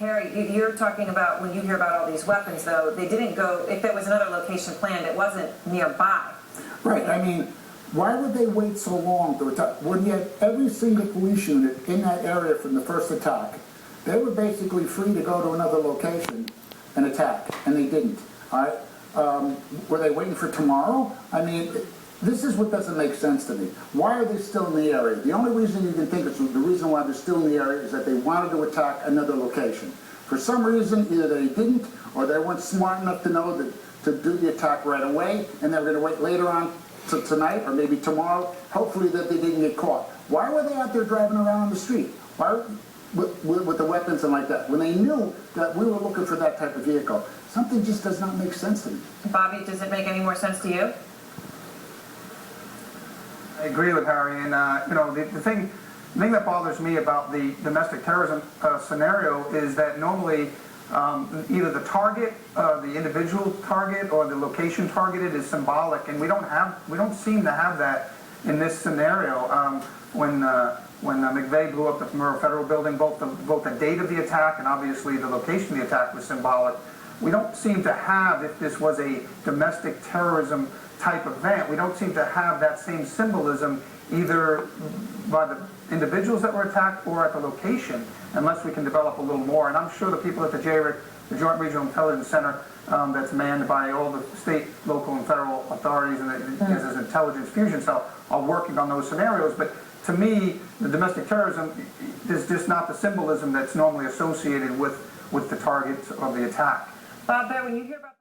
Harry, you're talking about when you hear about all these weapons, though, they didn't go, if there was another location planned, it wasn't nearby. Right, I mean, why would they wait so long to attack? When you had every single police unit in that area from the first attack, they were basically free to go to another location and attack, and they didn't. All right? Were they waiting for tomorrow? I mean, this is what doesn't make sense to me. Why are they still in the area? The only reason you can think it's the reason why they're still in the area is that they wanted to attack another location. For some reason, either they didn't or they weren't smart enough to know that to do the attack right away, and they were going to wait later on to tonight or maybe tomorrow, hopefully that they didn't get caught. Why were they out there driving around the street? Why, with the weapons and like that, when they knew that we were looking for that type of vehicle? Something just does not make sense to me. Bobby, does it make any more sense to you? I agree with Harry, and you know, the thing that bothers me about the domestic terrorism scenario is that normally either the target, the individual target, or the location targeted is symbolic, and we don't seem to have that in this scenario. When McVeigh blew up the Murrah Federal Building, both the date of the attack and obviously the location of the attack was symbolic. We don't seem to have, if this was a domestic terrorism type event, we don't seem to have that same symbolism either by the individuals that were attacked or at the location, unless we can develop a little more. And I'm sure the people at the JRIC, the Joint Regional Intelligence Center, that's manned by all the state, local, and federal authorities, and there's an intelligence fusion cell, are working on those scenarios. But to me, the domestic terrorism is just not the symbolism that's normally associated with the targets of the attack. Bob, when you hear about